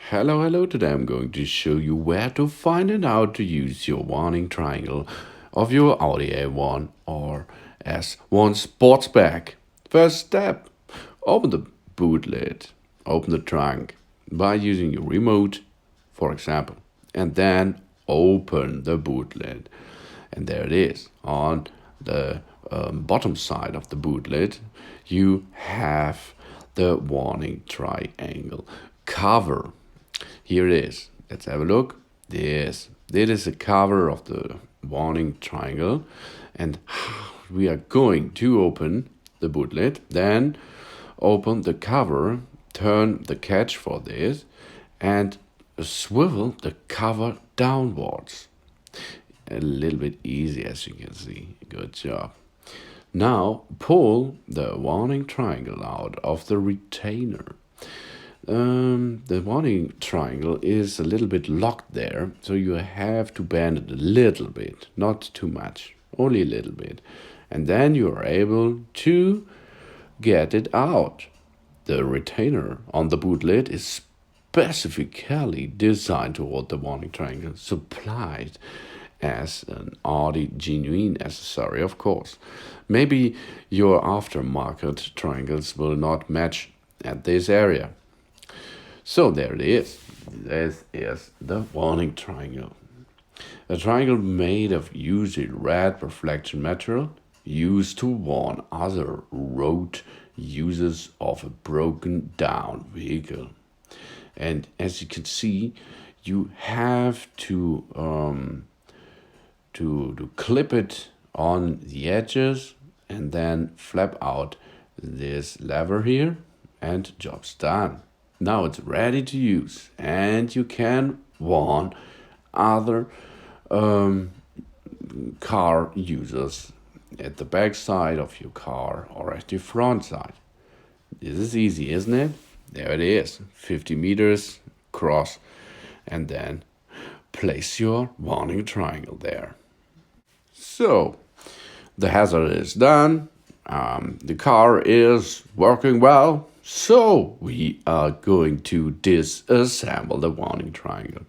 Hello. Today I'm going to show you where to find and how to use your warning triangle of your Audi A1 or S1 Sportback. First step, open the boot lid, open the trunk by using your remote, for example, and then open the boot lid. And there it is. On the bottom side of the boot lid, you have the warning triangle cover. Here it is. Let's have a look. This is the cover of the warning triangle, and we are going to open the boot lid, then open the cover, turn the catch for this, and swivel the cover downwards. A little bit easy, as you can see. Good job. Now pull the warning triangle out of the retainer. The warning triangle is a little bit locked there, so you have to bend it a little bit, not too much, only a little bit. And then you are able to get it out. The retainer on the boot lid is specifically designed to hold the warning triangle, supplied as an Audi genuine accessory, of course. Maybe your aftermarket triangles will not match at this area. So there it is. This is the warning triangle. A triangle made of usually red reflection material used to warn other road users of a broken down vehicle. And as you can see, you have to clip it on the edges and then flap out this lever here, and job's done. Now it's ready to use, and you can warn other car users at the back side of your car or at your front side. This is easy, isn't it? There it is, 50 meters across, and then place your warning triangle there. So the hazard is done. The car is working well. So we are going to disassemble the warning triangle.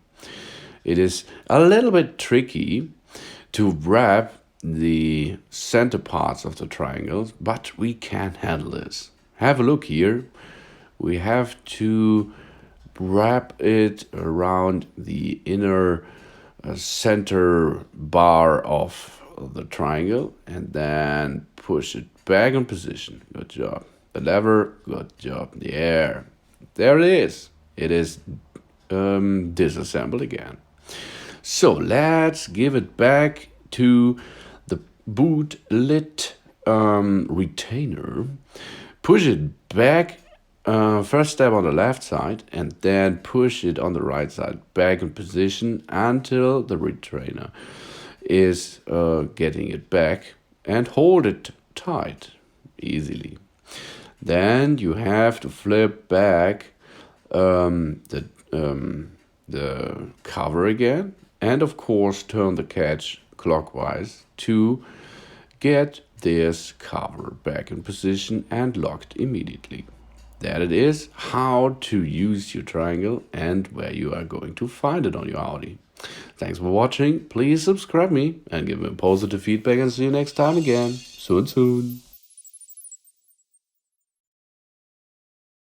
It is a little bit tricky to wrap the center parts of the triangles, but we can handle this. Have a look here. We have to wrap it around the inner center bar of the triangle and then push it back in position. Good job. The lever, good job. The air, there it is. It is disassembled again. So let's give it back to the boot lid retainer. Push it back. First step on the left side, and then push it on the right side back in position until the retainer is getting it back, and hold it tight easily. Then you have to flip back the cover again, and of course turn the catch clockwise to get this cover back in position and locked immediately. That it is how to use your triangle and where you are going to find it on your Audi. Thanks for watching. Please subscribe me and give me positive feedback, and see you next time again. Soon.